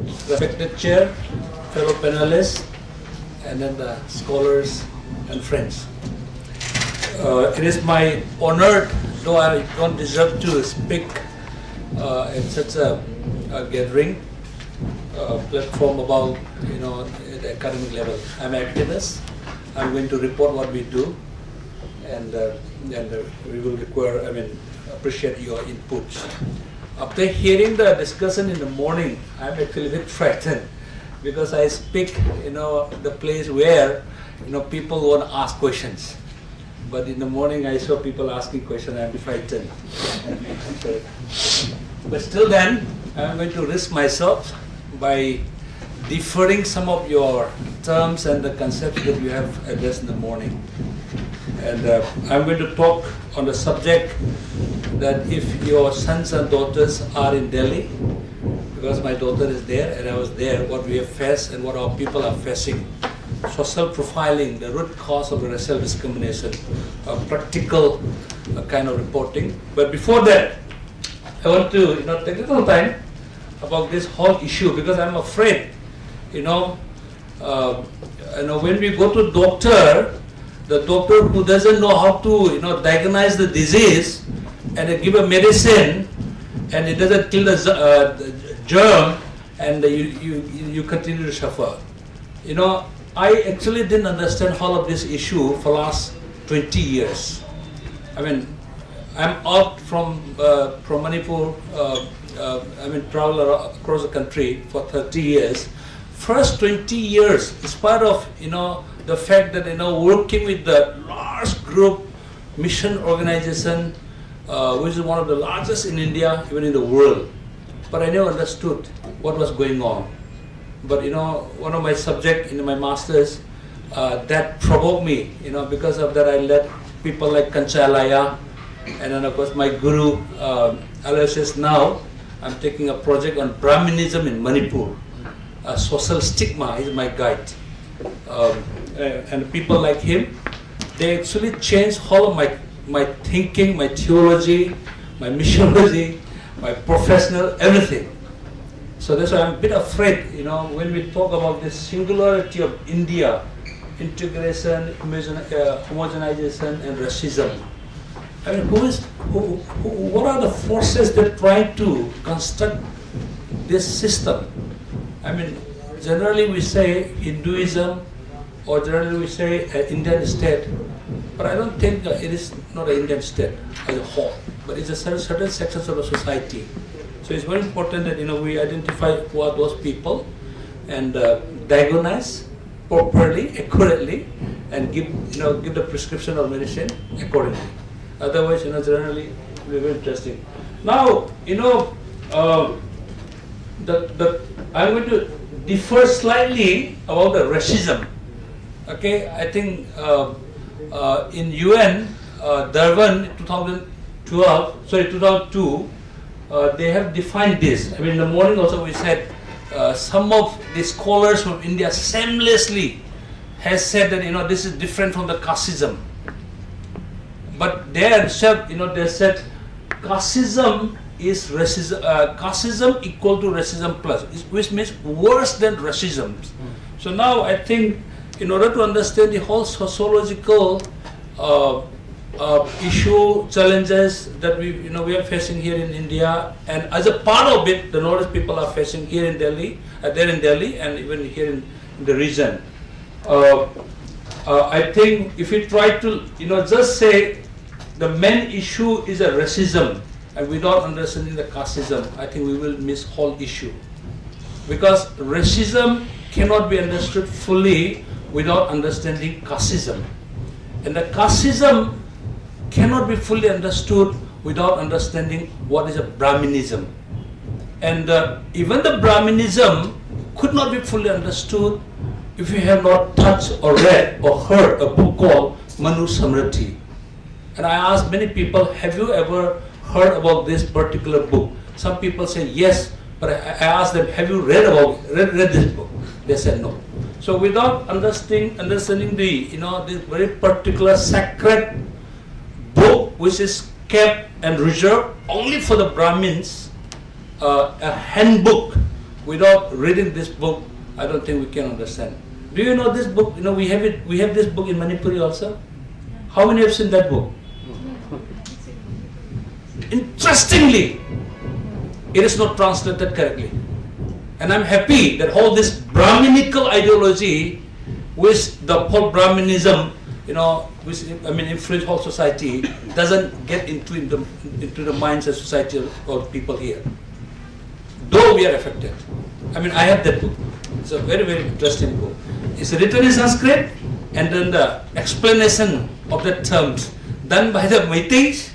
respected chair, fellow panelists, and then the scholars and friends. It is my honor, though I don't deserve to speak at such a gathering, platform about, at the academic level. I'm an activist. I'm going to report what we do, and we will appreciate your inputs. After hearing the discussion in the morning, I'm actually a bit frightened because I speak, the place where, people want to ask questions. But in the morning, I saw people asking questions. I'm frightened. But still, then I'm going to risk myself by deferring some of your terms and the concepts that you have addressed in the morning. And I'm going to talk on the subject that if your sons and daughters are in Delhi, because my daughter is there and I was there, what we have faced and what our people are facing. Social profiling, the root cause of racial discrimination, practical kind of reporting. But before that, I want to take a little time about this whole issue, because I'm afraid, when we go to doctor, the doctor who doesn't know how to diagnose the disease and give a medicine, and it doesn't kill the germ, and you continue to suffer. I actually didn't understand all of this issue for last 20 years. I mean, I'm out from Manipur, travel across the country for 30 years. First 20 years, in spite of, the fact that, working with the large group mission organization, which is one of the largest in India, even in the world. But I never understood what was going on. But one of my subjects in my master's that provoked me. Because of that, I led people like Kanchalaya, and then of course my guru Aloysius. Now I'm taking a project on Brahminism in Manipur. Social stigma is my guide, and people like him, they actually changed all of my thinking, my theology, my missionology, my professional everything. So that's why I'm a bit afraid, when we talk about this singularity of India, integration, homogenization, and racism. I mean, what are the forces that try to construct this system? I mean, generally we say Hinduism, or generally we say Indian state, but I don't think it is not an Indian state as a whole, but it's a certain sections of the society. So it's very important that we identify who are those people and diagnose properly, accurately, and give the prescription of medicine accordingly. Otherwise, generally, it will be very interesting. Now, I'm going to differ slightly about the racism. Okay, I think in UN, Durban 2002, they have defined this. I mean, in the morning also we said some of the scholars from India shamelessly has said that this is different from the casteism. But they said they said casteism is racism. Casteism equal to racism plus, which means worse than racism. So now I think in order to understand the whole sociological issue, challenges that we are facing here in India, and as a part of it, the Nordic people are facing here in Delhi, there in Delhi, and even here in the region. I think if we try to, just say the main issue is a racism, and without understanding the casteism, I think we will miss whole issue, because racism cannot be understood fully without understanding casteism, and the casteism cannot be fully understood without understanding what is a Brahminism. And even the Brahminism could not be fully understood if you have not touched or read or heard a book called Modhu Chandra. And I asked many people, have you ever heard about this particular book? Some people say yes, but I asked them, have you read this book? They said no. So without understanding the this very particular sacred book, which is kept and reserved only for the Brahmins, a handbook without reading this book, I don't think we can understand. Do you know this book? You know, we have this book in Manipuri also. How many have seen that book? Interestingly, it is not translated correctly. And I'm happy that all this Brahminical ideology, which the whole Brahminism, you know, which influence whole society, doesn't get into the minds of society of people here. Though we are affected. I mean, I have that book. It's a very, very interesting book. It's written in Sanskrit, and then the explanation of the terms done by the Maitis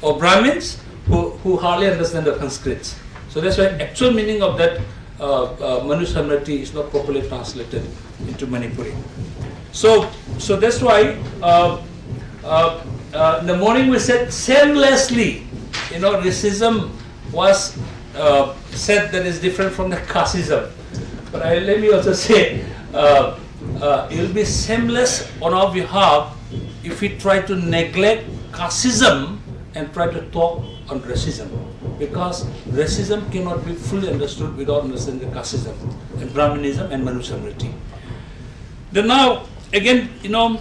or Brahmins who hardly understand the Sanskrit. So that's why actual meaning of that Manu Samriti is not properly translated into Manipuri. So that's why in the morning we said shamelessly, you know, racism was said that is different from the casteism. But let me also say, it will be shameless on our behalf if we try to neglect casteism and try to talk on racism, because racism cannot be fully understood without understanding casteism and Brahminism and Manu Samriti. Then now, again, you know,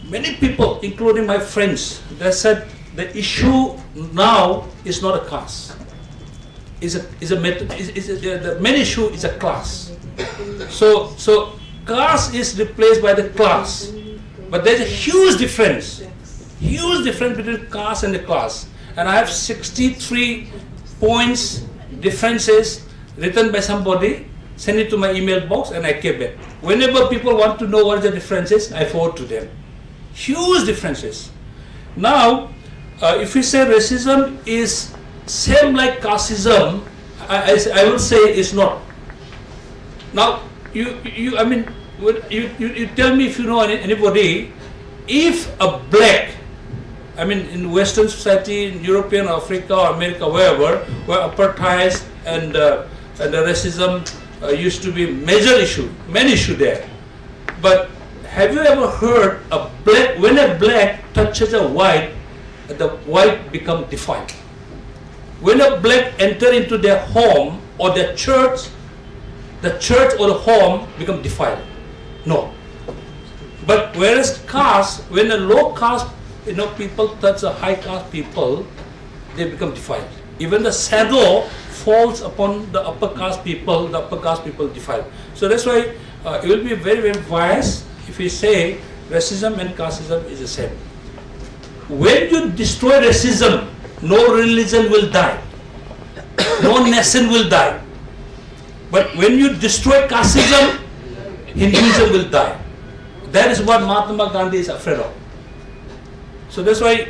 many people, including my friends, they said the issue now is not a caste. The main issue is a class. So caste is replaced by the class, but there is a huge difference between caste and the class. And I have 63 points, differences written by somebody, send it to my email box, and I keep it. Whenever people want to know what the differences, I forward to them. Huge differences. Now, if we say racism is same like casteism, I will say it's not. Now, you tell me if you know anybody, if a black, I mean, in Western society, in European, Africa, or America, wherever, where apartheid and the racism used to be major issue, main issue there. But have you ever heard when a black touches a white, the white become defiled? When a black enter into their home or their church, the church or the home become defiled? No. But whereas caste, when a low caste, you know, people touch the high caste people, they become defiled. Even the shadow falls upon the upper caste people defile. So that's why it will be very, very wise if we say racism and casteism is the same. When you destroy racism, no religion will die, no nation will die. But when you destroy casteism, Hinduism will die. That is what Mahatma Gandhi is afraid of. So that's why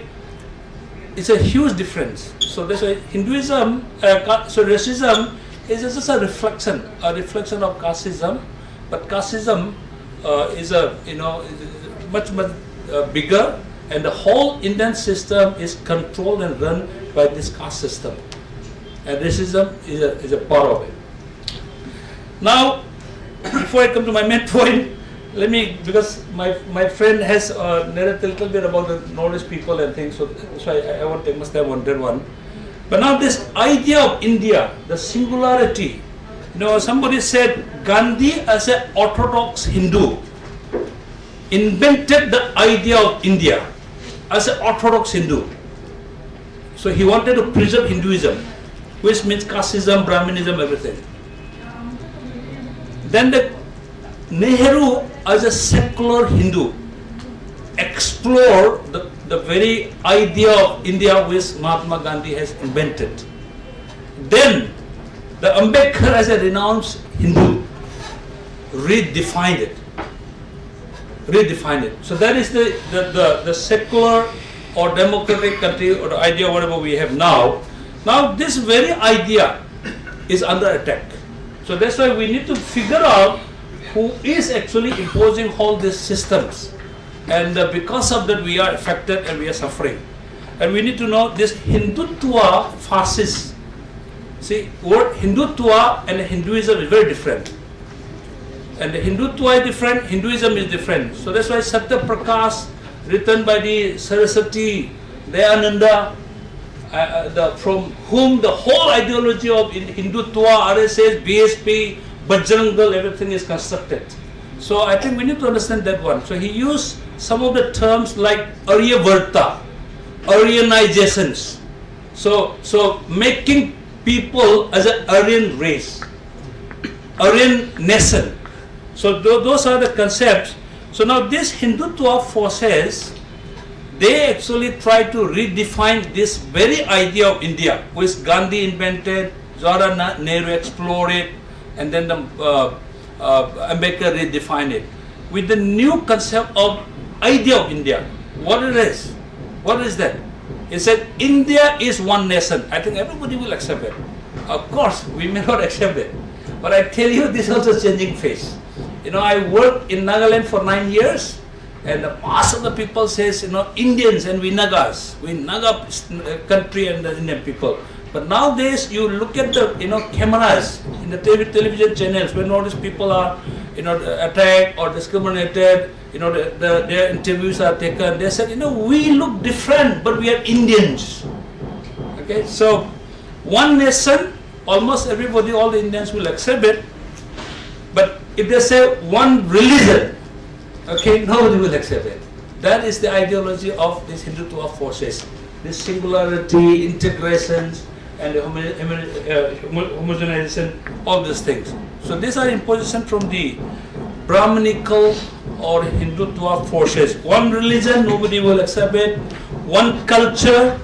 it's a huge difference. So that's why Hinduism, so racism is just a reflection of casteism. But casteism is much bigger, and the whole Indian system is controlled and run by this caste system. And racism is a part of it. Now, before I come to my main point, let me, because my friend has narrated a little bit about the knowledge people and things, so I won't take much time on that one. But now this idea of India, the singularity, you know, somebody said Gandhi as an orthodox Hindu invented the idea of India as an orthodox Hindu. So he wanted to preserve Hinduism, which means casteism, Brahminism, everything. Then the Nehru, as a secular Hindu, explored the very idea of India which Mahatma Gandhi has invented. Then the Ambedkar, as a renounced Hindu, redefined it. So that is the secular or democratic country or the idea whatever we have now. Now this very idea is under attack. So that's why we need to figure out who is actually imposing all these systems. And because of that we are affected and we are suffering. And we need to know this Hindutva fascist. See, word Hindutva and Hinduism is very different. And the Hindutva is different, Hinduism is different. So that's why Satya Prakash, written by the Saraswati Dayananda, from whom the whole ideology of Hindutva, RSS, BSP, Bajrang Dal, everything is constructed. So I think we need to understand that one. So he used some of the terms like Aryavarta, Aryanizations. So making people as an Aryan race, Aryan nation. So those are the concepts. So now these Hindutva forces, they actually try to redefine this very idea of India, which Gandhi invented, Jawaharlal Nehru explored it, and then Ambedkar redefined it with the new concept of idea of India. What it is? What is that? It said India is one nation. I think everybody will accept it. Of course, we may not accept it, but I tell you, this is also changing face. You know, I worked in Nagaland for 9 years, and most of the people says, you know, Indians and we Nagas, we Naga country and the Indian people. But nowadays, you look at the, you know, cameras in the television channels, when all these people are, you know, attacked or discriminated, you know, their interviews are taken. They said, you know, we look different, but we are Indians. Okay, so one nation, almost everybody, all the Indians will accept it. But if they say one religion, okay, nobody will accept it. That is the ideology of these Hindutva forces. This singularity, integrations, and homogenization, all these things. So these are imposition from the Brahminical or Hindutva forces. One religion, nobody will accept it. One culture.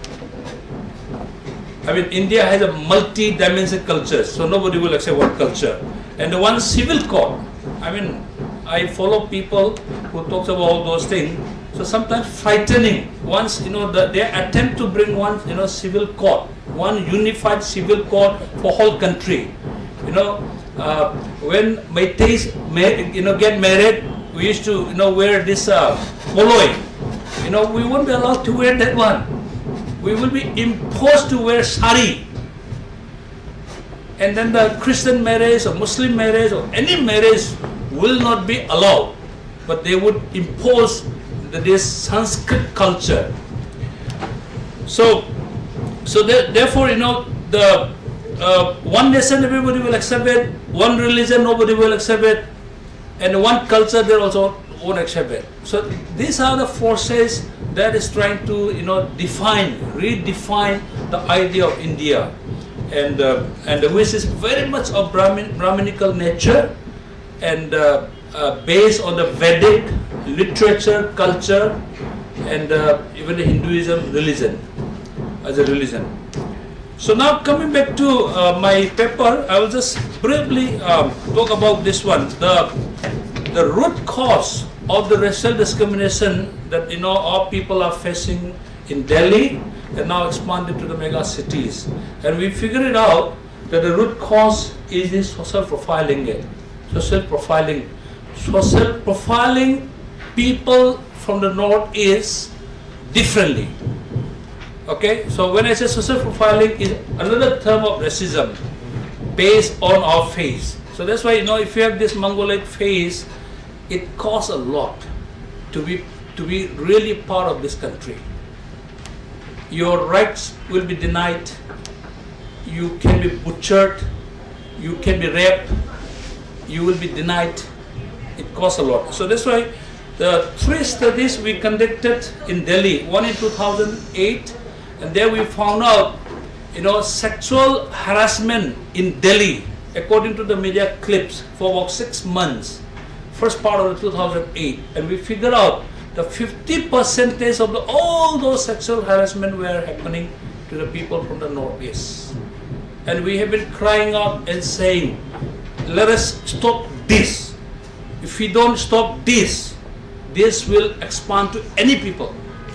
I mean, India has a multi-dimensional culture, so nobody will accept one culture. And the one civil code. I mean, I follow people who talks about all those things. So sometimes frightening. Once, you know, they attempt to bring one, you know, civil code, one unified civil code for whole country. You know, when Meiteis, you know, get married, we used to, you know, wear this poloi. You know, we won't be allowed to wear that one. We will be imposed to wear sari. And then the Christian marriage or Muslim marriage or any marriage will not be allowed. But they would impose this Sanskrit culture. So therefore, you know, the one nation, everybody will accept it. One religion, nobody will accept it. And one culture, they also won't accept it. So these are the forces that is trying to, you know, redefine the idea of India, and which is very much of Brahminical nature, and based on the Vedic literature, culture, and even the Hinduism religion, as a religion. So now coming back to my paper, I will just briefly talk about this one. The root cause of the racial discrimination that, you know, our people are facing in Delhi and now expanded to the mega cities. And we figured it out that the root cause is this social profiling. Social profiling people from the northeast differently. Okay, so when I say social profiling is another term of racism based on our face. So that's why, you know, if you have this Mongoloid face, it costs a lot to be really part of this country. Your rights will be denied. You can be butchered. You can be raped. You will be denied. It costs a lot. So that's why the 3 studies we conducted in Delhi, one in 2008, and there we found out, you know, sexual harassment in Delhi, according to the media clips, for about 6 months, first part of the 2008, and we figured out the 50% of all those sexual harassment were happening to the people from the northeast. And we have been crying out and saying, let us stop this. If we don't stop this, this will expand to any people.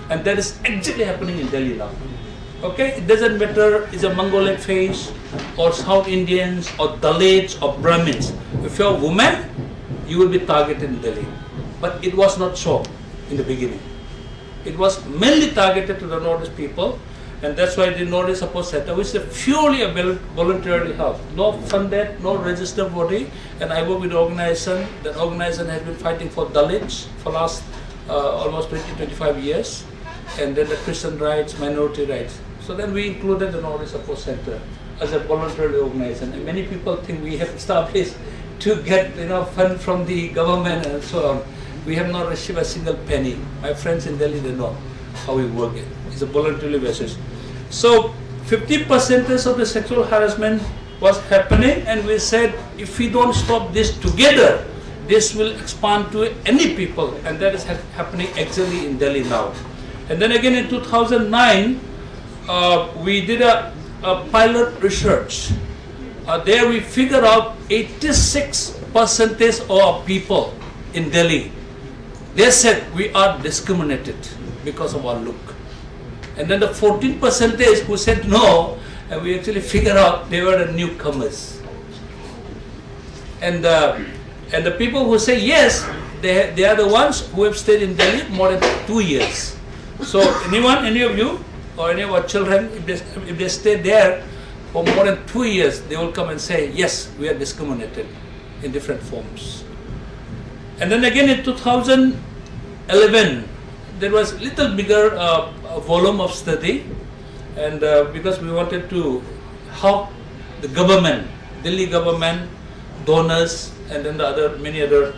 And that is exactly happening in Delhi now. Okay, it doesn't matter it's a Mongolian face, or South Indians, or Dalits, or Brahmins. If you're a woman, you will be targeted in Delhi. But it was not so in the beginning. It was mainly targeted to the Northeast people, and that's why the Northeast Support Center, which is purely a voluntary help, no funded, no registered body, and I work with the organization. That organization has been fighting for Dalits for last almost 20-25 years, and then the Christian rights, minority rights. So then we included the Northeast Support Center as a voluntary organization. And many people think we have established to get fund from the government and so on. We have not received a single penny. My friends in Delhi, they know how we work it. It's a voluntary basis. So 50% of the sexual harassment was happening, and we said if we don't stop this together, this will expand to any people, and that is happening actually in Delhi now. And then again in 2009, we did a pilot research. There we figured out 86% of people in Delhi, they said we are discriminated because of our look. And then the 14% who said no, and we actually figured out they were the newcomers. And the people who say yes, they are the ones who have stayed in Delhi more than 2 years. So any of you or any of our children, if they stay there for more than 2 years, they will come and say, yes, we are discriminated in different forms. And then again in 2011, there was a little bigger volume of study, and because we wanted to help the government, Delhi government, donors, and then many other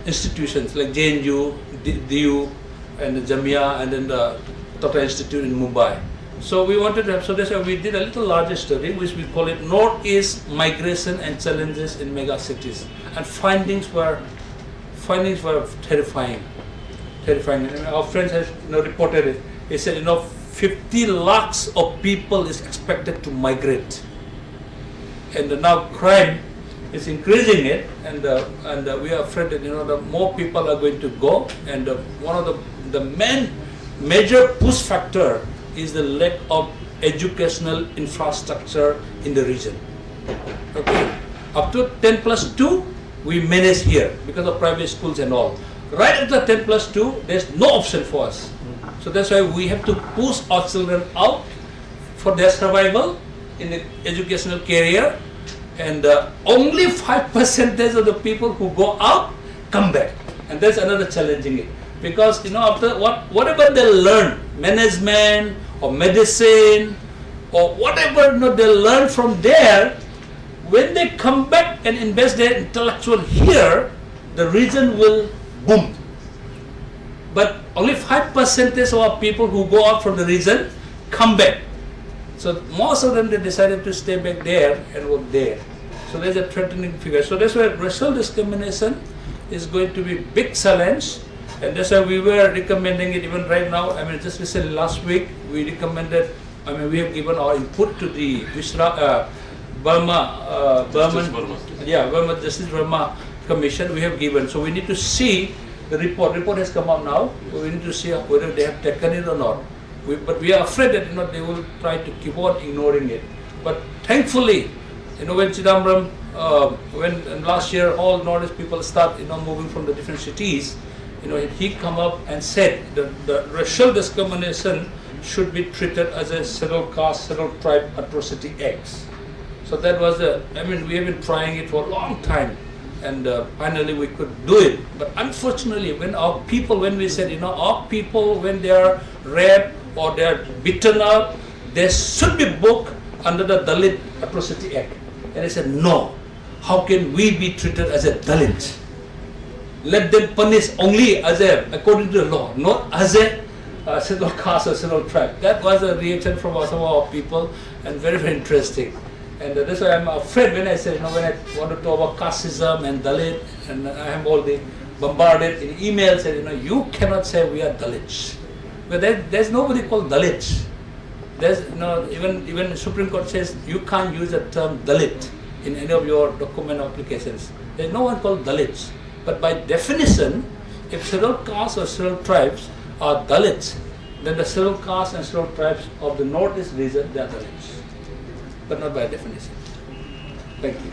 institutions like JNU, DU, and the Jamia, and then the Tata Institute in Mumbai. So we wanted to have, so that's why we did a little larger study, which we call it Northeast Migration and Challenges in Mega Cities. And findings were terrifying. Terrifying. And our friends have reported it. They said 50 lakhs of people is expected to migrate, and now crime is increasing it, and we are afraid that the more people are going to go, and one of the major push factor is the lack of educational infrastructure in the region. Okay, up to 10+2 we manage here because of private schools and all. Right after 10+2, there's no option for us. So that's why we have to push our children out for their survival in the educational career, and only 5% of the people who go out come back, and that's another challenging it, because after whatever they learn, management or medicine or whatever they learn from there, when they come back and invest their intellectual here, the region will boom. But only 5% of our people who go out from the region come back. So most of them, they decided to stay back there and work there. So there's a threatening figure. So that's why racial discrimination is going to be a big challenge, and that's why we were recommending it even right now. I mean, just recently last week we recommended. I mean, we have given our input to the Burma Justice Burma Commission. We have given. So we need to see the report. Report has come out now. We need to see whether they have taken it or not. But we are afraid that they will try to keep on ignoring it. But thankfully, when Chidambaram, when last year all Northeast people start moving from the different cities, he come up and said that the racial discrimination should be treated as a scheduled caste, scheduled tribe atrocity acts. So that was we have been trying it for a long time, and finally we could do it. But unfortunately, when we said, our people, when they are raped or they are beaten up, they should be booked under the Dalit Atrocity Act. And I said, no, how can we be treated as a Dalit? Let them punish only according to the law, not as a scheduled caste or scheduled tribe. That was a reaction from some of our people, and very, very interesting. And that's why I'm afraid when I said, when I want to talk about casteism and Dalit, and I am all bombarded in emails, said, you cannot say we are Dalits. But there's nobody called Dalits. There's even Supreme Court says you can't use the term Dalit in any of your document applications. There's no one called Dalits. But by definition, if scheduled castes or scheduled tribes are Dalits, then the scheduled castes and scheduled tribes of the Northeast region, they are Dalits. But not by definition. Thank you.